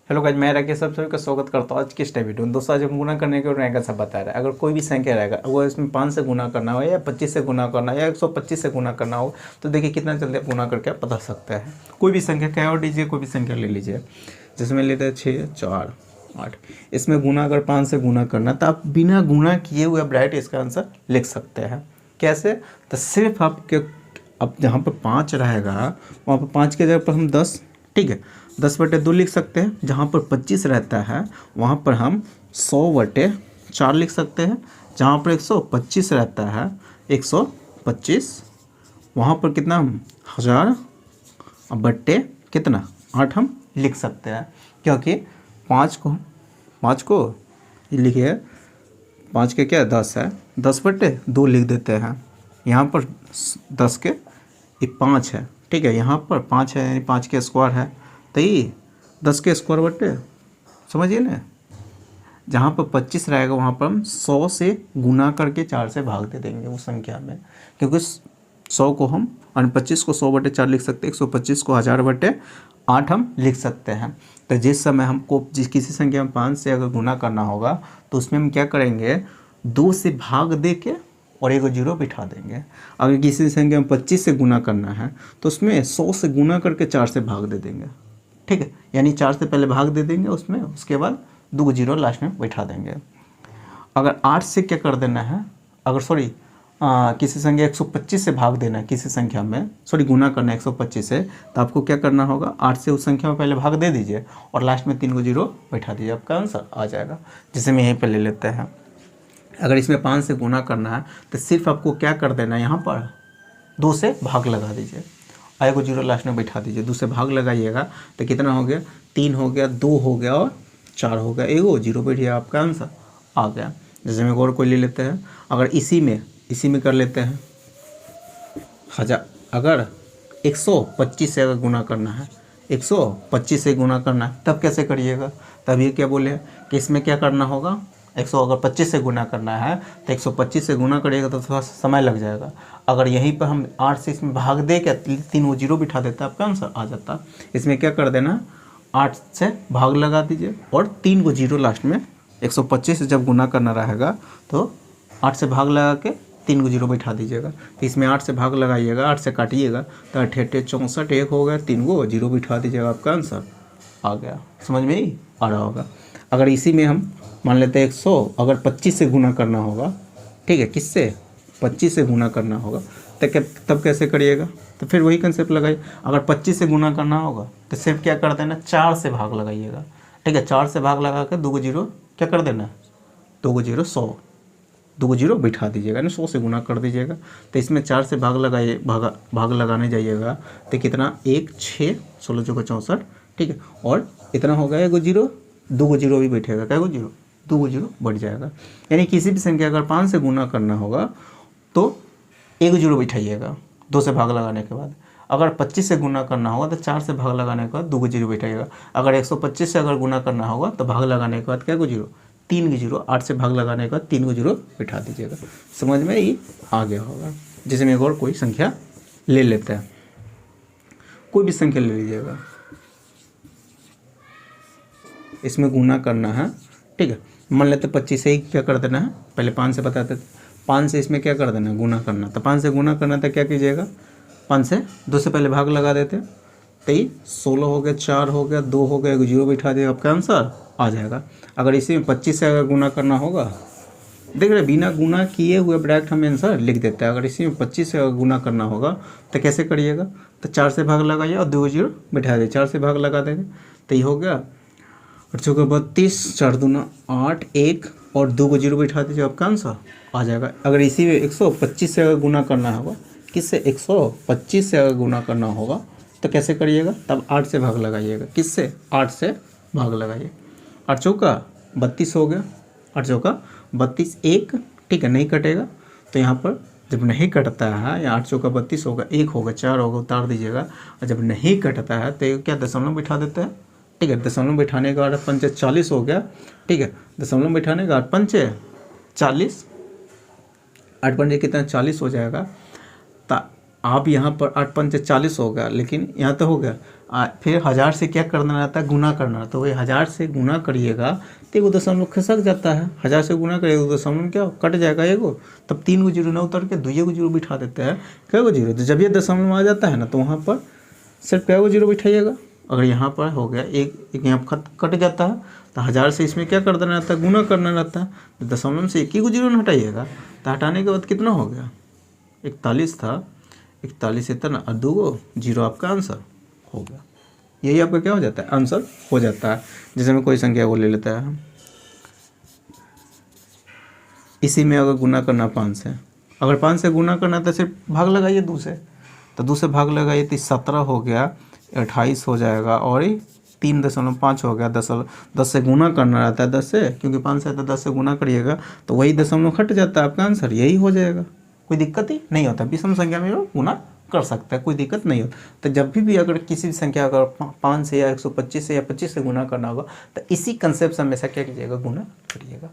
Hello guys, मैं राकेश सब सभी का स्वागत करता हूँ आज की इस वीडियो में। दोस्तों आज हम गुना करने के रहेगा सब बता रहा है। अगर कोई भी संख्या रहेगा वो इसमें 5 से गुना करना हो या 25 से गुना करना हो या 125 से गुना करना हो तो देखिए कितना जल्दी आप गुना करके आप बता सकते हैं। कोई भी संख्या क्या और दीजिए, कोई भी संख्या ले लीजिए। जिसमें लेते हैं 6, 4, 8। इसमें गुना अगर 5 से गुना करना तो आप बिना गुना किए हुए आप डायरेक्ट इसका आंसर लिख सकते हैं। कैसे? तो सिर्फ आपके अब जहाँ पर 5 रहेगा वहाँ पर 5 के जगह पर हम 10, ठीक है, 10/2 लिख सकते हैं। जहाँ पर 25 रहता है वहाँ पर हम 100/4 लिख सकते हैं। जहाँ पर 125 रहता है 125, वहाँ पर कितना 1000 बट्टे कितना 8 हम लिख सकते हैं। क्योंकि 5 को ये लिखिए, 5 के क्या 10 है, 10/2 लिख देते हैं। यहाँ पर 10 के ये 5 है, ठीक है, यहाँ पर 5 है यानी 5 के स्क्वायर है तो ये 10 के स्क्वायर बट्टे, समझिए ना। जहाँ पर 25 रहेगा वहाँ पर हम 100 से गुना करके 4 से भाग दे देंगे उस संख्या में। क्योंकि 100 को हम 25 को 100/4 लिख सकते हैं, 125 को 1000/8 हम लिख सकते हैं। तो जिस समय हमको किसी संख्या में 5 से अगर गुना करना होगा तो उसमें हम क्या करेंगे, 2 से भाग दे के और एक 0 बिठा देंगे। अगर किसी संख्या में 25 से गुना करना है तो उसमें 100 से गुना करके 4 से भाग दे देंगे, ठीक है, यानी 4 से पहले भाग दे देंगे उसमें, उसके बाद 2 0 लास्ट में बैठा देंगे। अगर 8 से क्या कर देना है, अगर किसी संख्या 125 से भाग देना है, किसी संख्या में गुना करना है 125 से, तो आपको क्या करना होगा, 8 से उस संख्या में पहले भाग दे दीजिए और लास्ट में 3 0 बैठा दीजिए, आपका आंसर आ जाएगा। जिसे हम यहीं पर ले लेते हैं। अगर इसमें 5 से गुना करना है तो सिर्फ आपको क्या कर देना है, यहाँ पर 2 से भाग लगा दीजिए, आई को 0 लास्ट में बैठा दीजिए। 2 से भाग लगाइएगा तो कितना हो गया, 3 हो गया, 2 हो गया और 4 हो गया, एगो 0 बैठ गया, आपका आंसर आ गया। जैसे में और कोई ले लेते हैं। अगर इसी में कर लेते हैं 1000, अगर 125 से अगर गुना करना है, 125 से गुना करना है तब कैसे करिएगा, तब ये क्या बोले कि इसमें क्या करना होगा, 100 अगर 25 से गुना करना है तो 125 से गुना करिएगा तो थोड़ा समय लग जाएगा। अगर यहीं पर हम 8 से इसमें भाग दे के 3 0 बिठा देता है, आपका आंसर आ जाता। इसमें क्या कर देना, 8 से भाग लगा दीजिए और 3 0 लास्ट में। 125 से जब गुना करना रहेगा तो 8 से भाग लगा के 3 0 बैठा दीजिएगा। तो इसमें 8 से भाग लगाइएगा, 8 से काटिएगा तो 8 8 64, 1 हो गया, 3 0 बिठा दीजिएगा, आपका आंसर आ गया। समझ में ही आ रहा होगा। अगर इसी में हम मान लेते हैं 100 अगर 25 से गुना करना होगा, ठीक है, किससे 25 से गुना करना होगा तो तब कैसे करिएगा, तो फिर वही कंसेप्ट लगाइए। अगर 25 से गुना करना होगा तो सिर्फ क्या कर देना, 4 से भाग लगाइएगा, ठीक है, 4 से भाग लगा कर 2 0 क्या कर देना, 2 0 100, 2 0 बिठा दीजिएगा ना, 100 से गुना कर दीजिएगा। तो इसमें 4 से भाग लगाइए, भाग लगाने जाइएगा तो कितना, 1 6 16 चौका 64, ठीक है, और इतना हो गया 1 0, 2 0 भी बैठेगा, क्या 0 2 0 बढ़ जाएगा। यानी किसी भी संख्या अगर 5 से गुना करना होगा तो 1 0 बिठाइएगा 2 से भाग लगाने के बाद। अगर 25 से गुना करना होगा तो 4 से भाग लगाने के बाद 2 0 बिठाइएगा। अगर 125 से अगर गुना करना होगा तो भाग लगाने के बाद क्या 0 3 0, 8 से भाग लगाने के बाद 3 0 बिठा दीजिएगा। समझ में ही आ गया होगा। जैसे में एक और कोई संख्या ले लेते हैं, कोई भी संख्या ले लीजिएगा, इसमें गुना करना है, ठीक है, मान लेते 25 से ही क्या कर देना है, पहले 5 से बताते थे, 5 से इसमें क्या कर देना है, गुना करना। तो 5 से गुना करना था, क्या कीजिएगा, 5 से 2 से पहले भाग लगा देते तो ये 16 हो गया, 4 हो गया, 2 हो गया, 1 0 बिठा दिया, आपका आंसर आ जाएगा। अगर इसी में 25 से अगर गुना करना होगा, देख रहे बिना गुना किए हुए डायरेक्ट हम आंसर लिख देते हैं। अगर इसी में 25 से अगर गुना करना होगा तो कैसे करिएगा, तो 4 से भाग लगाइए और 2 0 बिठा दिए, 4 से भाग लगा देंगे तो ये हो गया 8 32, 4 दूना 8, 1 और 2 0 बिठा दीजिए, आपका आंसर आ जाएगा। अगर इसी में 125 से अगर गुना करना होगा, किससे 125 से अगर गुना करना होगा तो कैसे करिएगा, तब 8 से भाग लगाइएगा, किससे 8 से भाग लगाइए। 8 चौका 32 हो गया, 8 चौका 32, 1, ठीक है, नहीं कटेगा तो यहाँ पर जब नहीं कटता है, या 8 चौका 32 होगा, 1 होगा, 4 होगा, उतार दीजिएगा। और जब नहीं कटता है तो क्या दशमलव बिठा देते हैं, ठीक है, दशमलव बिठाने का 8 पंचे 40 हो गया, ठीक है, दशमलव बिठाने का 8 पंचे 40, 8 पंचे कितना 40 हो जाएगा। आप यहाँ पर 8 पंचे 40 हो गया, लेकिन यहाँ तो हो गया। फिर 1000 से क्या करना रहता है, गुना करना। तो वही 1000 से गुना करिएगा तो एगो दशमलव खसक जाता है। 1000 से गुना करिएगा तो दशमलव क्या कट जाएगा एगो, तब 3 गो जीरो ना उतर के 2 गो जीरो बिठा देते हैं। क्या गो जीरो, तो जब ये दशमलव आ जाता है ना तो वहाँ पर सिर्फ क्या गो जीरो बिठाइएगा। अगर यहाँ पर हो गया एक यहाँ कट जाता है, तो 1000 से इसमें क्या कर देना रहता है, गुना करना रहता है। तो दशमलव से 1 ही गो जीरो ना हटाइएगा, तो हटाने के बाद कितना हो गया, 41 था, 41 इतना और 2 गो जीरो आपका आंसर हो गया। यही आपका क्या हो जाता है, आंसर हो जाता है। जैसे में कोई संख्या को ले लेता है, इसी में अगर गुना करना 5 से, अगर 5 से गुना करना तो सिर्फ भाग लगाइए 2 से, तो 2 से भाग लगाइए तो 17 हो गया, 28 हो जाएगा और 3.5 हो गया। 10 से गुना करना रहता है 10 से, क्योंकि 5 से तो 10 से गुना करिएगा तो वही दशमलव हट जाता है, आपका आंसर यही हो जाएगा। कोई दिक्कत ही नहीं होता, विषम संख्या में गुना कर सकता है, कोई दिक्कत नहीं होता। तो जब भी अगर किसी भी संख्या अगर 5 से या 125 से या 25 से गुना करना होगा तो इसी कंसेप्ट से हमेशा क्या कीजिएगा, गुना करिएगा।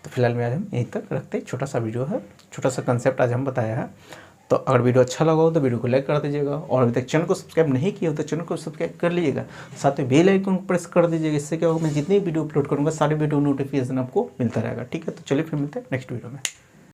तो फिलहाल में आज हम यहीं तक रखते हैं, छोटा सा वीडियो है, छोटा सा कंसेप्ट आज हम बताया है। तो अगर वीडियो अच्छा लगा हो तो वीडियो को लाइक कर दीजिएगा, और अभी तक चैनल को सब्सक्राइब नहीं किया हो तो चैनल को सब्सक्राइब कर लीजिएगा, साथ में बेल आइकन को प्रेस कर दीजिएगा। इससे क्या होगा, मैं जितनी वीडियो अपलोड करूँगा सारे वीडियो नोटिफिकेशन आपको मिलता रहेगा। ठीक है, तो चलिए फिर मिलते हैं नेक्स्ट वीडियो में।